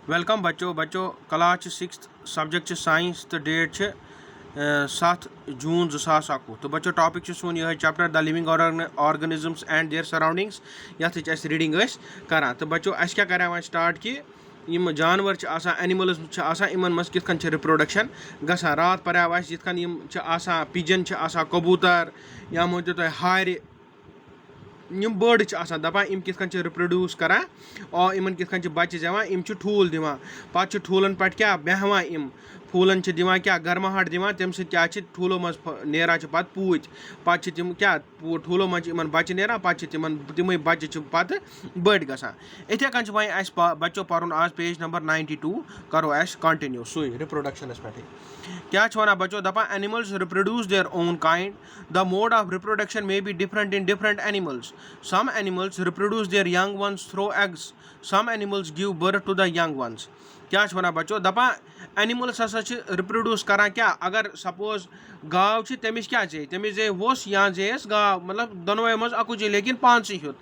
Welcome बच्चों class 6 subject science तो date 7 जून 2021 तो बच्चों टॉपिक सोन यह chapter the living organisms and there surroundings ये रीडिंग करान तो बच्चों अस क्या कर स्टार्ट कि यम जानवर एनिमल्स इन मज कित रिप्रोडक्शन गसान रात पर्याव यम पिजन कबूतर या मान तो हार यम बर्ड दपान यम कित रिप्रोड्यूस करान और इन कित बच्चे दिवान यम ठूल दिवान पे ठूलन पे क्या बेहवान यम फूलन दिवान क्या गर्माहट दिवान तम क्या ठूलों मज नेरा पत पूत पे तम क्या ठूलों मज इन बच्चे नेरा पे तम बच्चे पत बड़ गसान इथे कन वो बच्चों पर्न आज पेज नंबर 92 करो अस कंटिन्यू सु रिप्रोडक्शनस पे क्या वन बच्चों दपान animals reproduce their own kind the mode of reproduction may be different in different animals some animals reproduce their young ones through eggs some animals give birth to the young ones क्या वन बच्चों दपान animals हसा reproduce करान क्या अगर suppose गाव तमिस क्या चे तमिस जे वोस या जेस गाव मतलब दोनों मज अकु चे लेकिन पानस ह्युत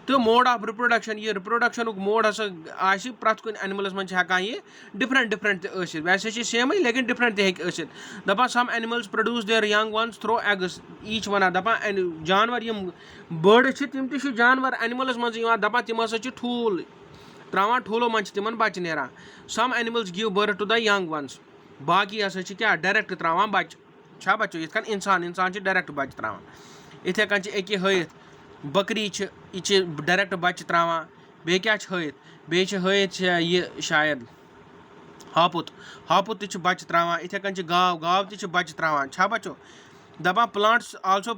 तो मोड ऑफ रिप्रोडक्शन ये रिप्रोडक्शन मोड हसा आशि प्रत कुन एनिमल्स मन हेकान ये डिफरेंट डिफरेंट वैसे सेम लेकिन डिफरेंट हेक दपान some animals produce their young ones through eggs each one दपान जानवर यम बर्ड तम जानवर एनिमल्स मज दपान तम हसा ठूल त्रावान ठूलों मन तिमन बच्चे नेरान some animals give birth to the young ones बाकी हसा क्या डायरेक्ट त्रावान बच्चे छा बच्चों ये इंसान डायरेक्ट बच्चे त्रावान इथे कन एके हयत बकरी ये डायरेक्ट बच्चे त्रावान बे क्या हयत बे हयत ये शायद हापुत हापुत बच्चे त्रावान इथे कन गाव गाव बच्चे त्रावान छा बच्चों दपान plants also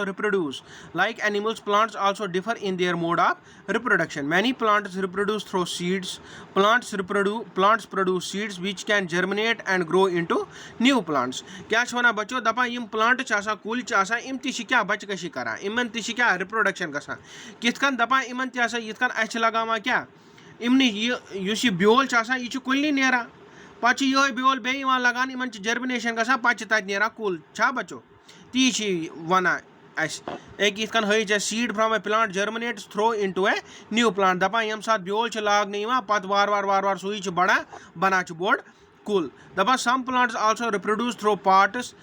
reproduce like animals plants also differ in their mode of reproduction many plants reproduce through seeds plants produce seeds which can germinate and grow into new plants क्या वन बच्चों दपान यम प्लांट कुल इम क्या बचकशी करान इमन क्या रिप्रोडक्शन गसान कित कन दपान इमन यथ लगावान क्या इमन यह ब्योल यह कुलनी नेरा पे ये ब्योल बे लगान इन जर्मिनेशन गसान पे तत नेरा कुल छा बच्चों ती वनान एक यथ हज seed from a plant germinates through into a new plant दपान यम सात ब्योल लागने पे वार वार सुई बड़ा बना बोड़ कुल दपान some plants also reproduce through parts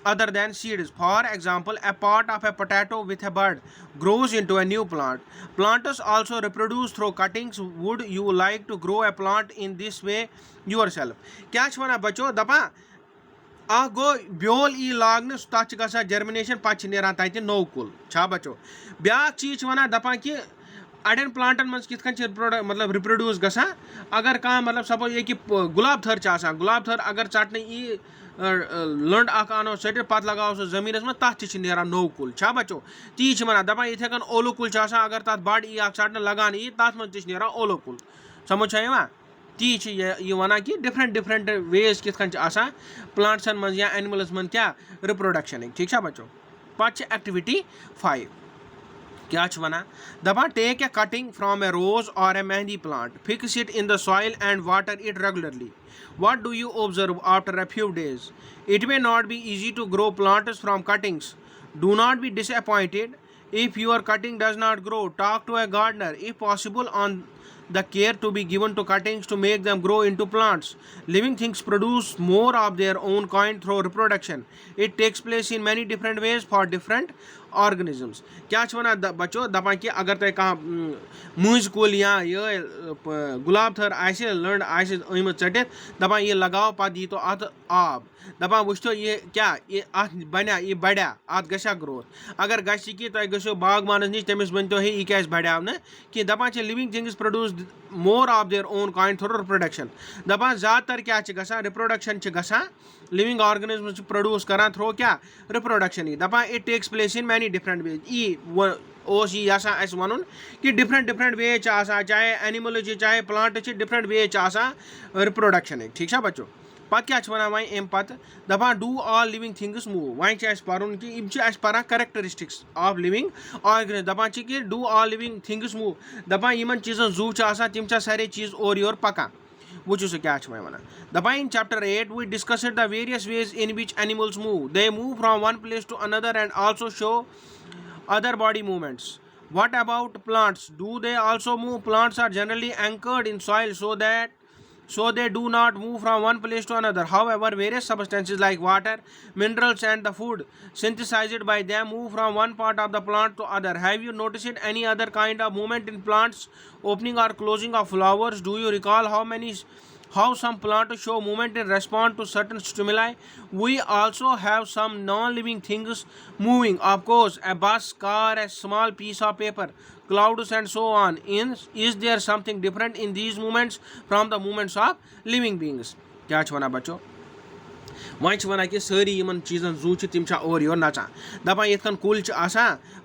other than seeds. For example, a part of a potato with a bud grows into a new plant. Plants also reproduce through cuttings. Would you like to grow a plant in this way yourself? क्या वन बच्चों दपान गो ब्योल लागन तथ ग germination पे नेरान तत नौ कुल छा बच्चों ब्या चीज वन दपान कि अड़न प्लांटन मज कित मतलब रिप्रोड्यूस गसान अगर कह मतलब सपोज ये गुलाब थर गुलाब थर अगर चटने यी लंड अनो सट पे लगाओ सो जमीन में तथ नेरान नौ कुल छा बच्चों ती वन दपान ये कन ओलो कुल अगर तथ बड़ यी चटने लगान यी तथ मज नेरान ओलो कुल समझ ती ये वन कि डिफरेंट डिफरेंट वेज कित प्लांट्सन मज या एनिमल्स मन क्या रिप्रोडक्शन ठीक है बच्चों पे एक्टिविटी 5 क्या वन दपान take a cutting from a rose or a mehendi plant fix it in the soil and water it regularly what do you observe after a few days it may not be easy to grow plants from cuttings do not be disappointed if your cutting does not grow talk to a gardener if possible on the care to be given to cuttings to make them grow into plants living things produce more of their own kind through reproduction it takes place in many different ways for different organisms क्या वन बच्चों दपान कि अगर तुम कह मूज कुल या ये गुलाब थर लंड आम चटित दपान ये लगाओ पे दी तो अत आब दपान वो ये क्या ये अत बना ये बढ़िया अत गशा ग्रोथ अगर गि कि तुम गो बागमानस नश तमिस वन तो यह क्या बढ़िया ना कि दपान living things produce more of their own kind through reproduction दपान ज़्यादातर क्या गसान रिप्रोडक्शन गसान लिविंग ऑर्गेनिज्म प्रोड्यूस करान थ्रो क्या रिप्रोडक्शन ही दपान it takes place in many different ways यह वन कि डिफरेंट डिफरेंट वे चाहे एनिमल चाहे प्लांट डिफरेंट वे रिप्रोडक्शन ठीक है बच्चों पे क्या वन वो अम पे दपान do all living things move वो पर्न कि पान करेक्टरिस्टिक्स ऑफ लिविंग ऑर्गेनिज्म दपान कि do all living things move दपान इन चीज़न जू तम सारे चीज़ और योर पकान वो क्या वन दपान in chapter 8 we discussed the various ways in which animals move they move from one place to another and also show other body movements What about plants? Do they also move? Plants are generally anchored in soil so they do not move from one place to another. However, various substances like water, minerals, and the food synthesized by them move from one part of the plant to other. Have you noticed any other kind of movement in plants? Opening or closing of flowers? Do you recall how some plants show movement in response to certain stimuli? We also have some non-living things moving. Of course, a bus, car, a small piece of paper, clouds, and so on. Is there something different in these movements from the movements of living beings? क्या छ वना बच्चों वह one कि सारी इन चीज़न जू तम और योर नचान दपान ये कुल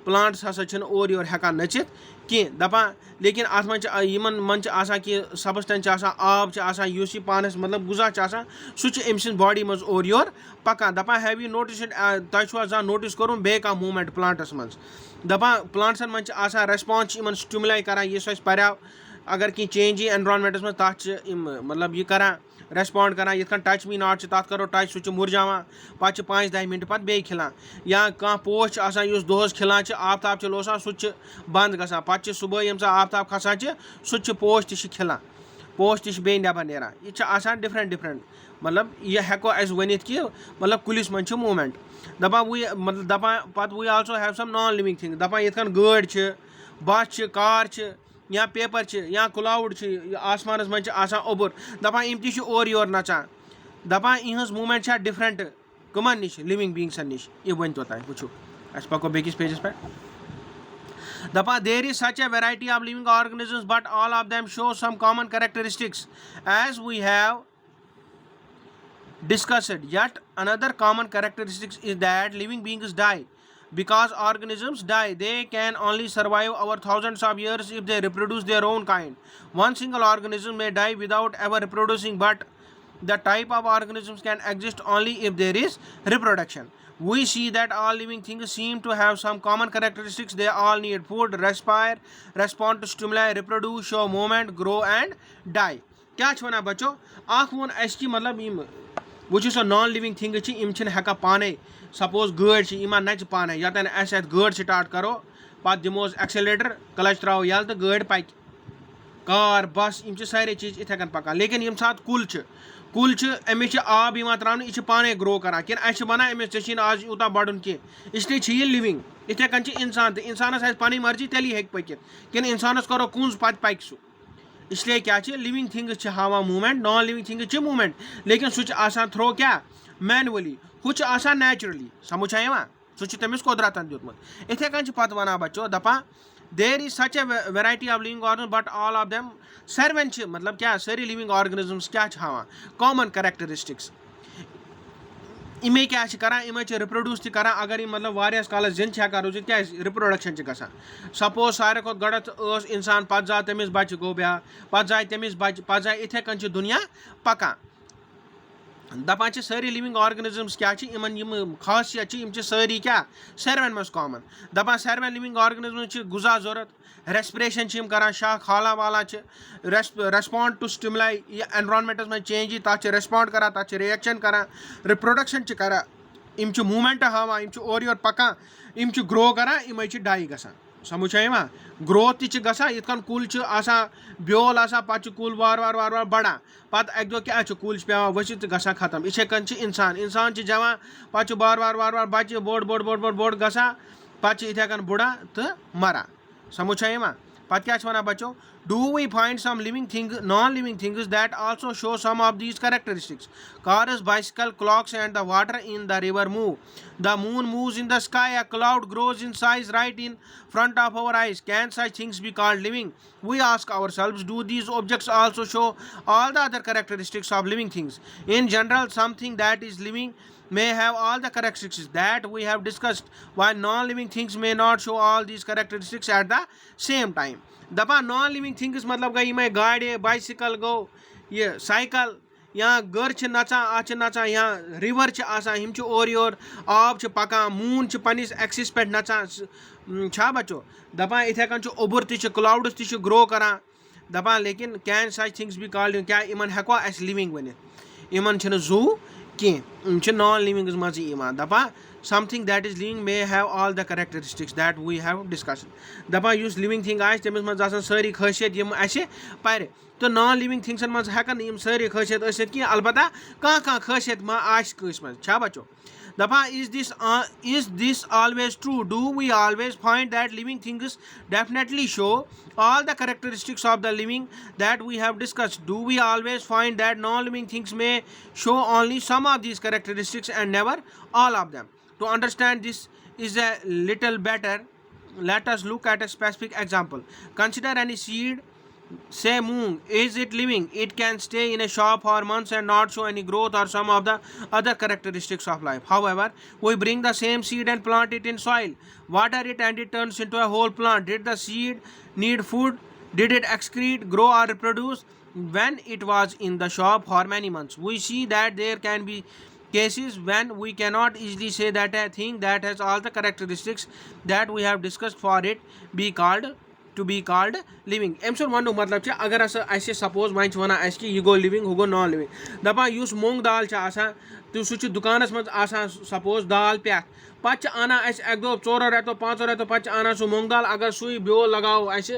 प्लांट्स हसा और योर हेकान नचित कह दपान लेकिन अत मन कि सबस्टेंस आब उस पानस मतलब गुजा सह अम सद बॉडी मज और योर पकान दपान हैव यू नोटिस तुम नोटिस कोर बे कह मूवमेंट प्लांटस मज दपान प्लांट्सन मज रेस्पॉन्स इन स्टिमुलाई करान इस पर्याव अगर कह चेंज एनवायरनमेंटस मज तथ मतलब यह करान रेस्पॉन्ड करान ये टच मी नॉट तथ करो टच सह मुरझावान पे 5-10 मिनट पे बे खिलान या कह पोश दोहस खिलान आफ्ताब लोसान सह बंद गसान पे सुबह यम आफ्ताब खसान सह पोश तह खिलान पोश तह बे नबर नेरान यह डिफरेंट मतलब यह हेको अस वनित कि मतलब कुलिस मज मूवमेंट दपान वह मतलब दपान पे we also have some non living thing दपान ये गाड़ बस कार या पेपर या क्लाउड आसमान मज ओबुर दपान यम ती और योर नचान दपान इहज मूवमेंट डिफरेंट कमन नश लिविंग बींग्सन नश यह वन तो तुम वो अस पको बेकिस पेजस पे दपान there is such a variety of living organisms but all of them show some common characteristics as we have discussed. Yet another common characteristic is that living beings die. Because organisms die, they can only survive over thousands of years if they reproduce their own kind. One single organism may die without ever reproducing, but the type of organisms can exist only if there is reproduction. We see that all living things seem to have some common characteristics. They all need food, respire, respond to stimuli, reproduce, show movement, grow and die. क्या वना बच्चों आख वोन अस कि मतलब वो so non living thing इम हेका पाने सपोज गाड़ नच पाने यतन अस गाड़ स्टार्ट करो पे दिमोस एक्सेलेटर क्लच त्रो यल तो गाड़ पक कार बस यम सारे चीज़ इथे कन पकान लेकिन यम सात कुल अमिस आब त्रान यह पाने ग्रो करान कि अस वन अमिस आज यूत बढ़न कह इसलिए यह लिविंग इथे कन इंसान तो इंसानस पी मर्जी तेली हे पकित कि इंसानस करो कुंज पे पक सह इसलिए क्या लिविंग थिंग्स हावा movement non living things movement लेकिन सह थ्रो क्या मैनुअली हु नेचुरली समझ सह तमिस कुदरतन दुतमुत इथे कन पे वन बच्चों दपान there is such a variety of living organism but all of them सर्वन मतलब क्या सारी लिविंग ऑर्गेनिजम्स क्या हावा कॉमन कैरेक्टरिस्टिक्स इमे क्या करान इमे रिप्रोड्यूस करान अगर मतलब वारियास कालस जिन हेकान रोजित क्या रिप्रोडक्शन गसान सपोज सारे खुद गड़त इंसान पे जा तमिस बच्चे गो ब्याह पे जाए तमिस बच्चे पे जाए इथे कन दुनिया पकान दपान सारी लिविंग ऑर्गेनिजम्स क्या इन खासियत सारी क्या सर्वन मज कॉमन दपान सर्वन लिविंग ऑर्गेनिजम्स गुजा जरूरत रेस्पिरेशन करान शाह खाला वाला रेस्पॉन्ड टू स्टिमुलाई एनवायरनमेंटस में चेंज तथ रेस्पॉन्ड करान तथ रिएक्शन करान रिप्रोडक्शन करान इम मूवमेंट हावान इम और योर पकान इम ग्रो करान इम डाई गसान समझ ग्रोथ तह गसान इत कुल ब्योल पे कुल वार वार वार वार बढ़ान पत् अक दो क्या कुल पेवान वसित गसान खत्म इथे कन इंसान जवान पे बार बार बार बार बच्चे बोड़ बोड़ बोड़ बोड़ बोड़ गसान पे इथे कन बुढ़ा तो मरान समझ पत् क्या वन बच्चों do we find some non-living things that also show some of these characteristics? Cars, bicycle, clocks and the water in the river move. The moon moves in the sky. A cloud grows in size right in front of our eyes. Can such things be called living? We ask ourselves, do these objects also show all the other characteristics of living things? In general, something that is living may have all the characteristics that we have discussed, while non-living things may not show all these characteristics at the same time. दपा non living things मतलब गई मैं गाड़ी bicycle गो ये cycle या गर नचान अ नचान या river हम और योर आब पकान मून पन्निस एक्सिस पे नचान छा बच्चो दपान इथे कन ओबुर तह क्लाउड्स तह ग्रो करान दपान लेकिन can such things be called क्या इन हेको अस लिविंग वन इन जू कह नॉन लिविंग मज दपा something that is living may have all the characteristics that we have discussed दपा युस लिविंग थिंग आस तमिस मज आसान सारी खासियत यम असे पर तो नॉन लिविंग थिंग्सन मज हेकन यम सारी खासियत आसित कि अलबत्ता कह खासियत मा आस कस मज छा बच्चो दपा is this always true? Do we always find that living things definitely show all the characteristics of the living that we have discussed? Do we always find that non-living things may show only some of these characteristics and never all of them? To understand this is a little better, let us look at a specific example. Consider any seed, say moong. Is it living? It can stay in a shop for months and not show any growth or some of the other characteristics of life. However, we bring the same seed and plant it in soil, water it, and it turns into a whole plant. Did the seed need food? Did it excrete, grow, or reproduce when it was in the shop for many months? We see that there can be cases when we cannot easily say that a thing that has all the characteristics that we have discussed for it be called to be called living. अम सुन वन मतलब अगर अस suppose वन वन कि यह गो लिविंग हु गो नॉन लिविंग दपान उस मूंग दाल तो सह दुकानस मज सपोज दाल पे पे आना अक दो 4 रेतो 5 रेतो पे आना सह मूंग दाल अगर सुई ब्योल लगाओ अस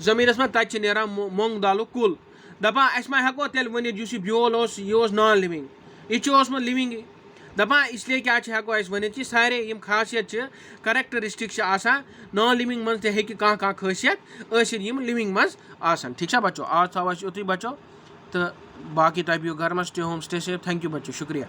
जमीनस मज तत नेरान मूंग दाल कुल दपान अस मा हेको तेल वन ब्योल यह नॉन लिविंग यह लिविंग दपान इसलिए क्या हेको वन कि सारे यम खासियत करेक्टरिस्टिक नॉन लिविंग मज तह खासियत यम लिविंग मज ठीक है बच्चों आज थो युत बच्चों तो बाकी तुम बियो घर मज stay home stay safe thank you बच्चों शुक्रिया।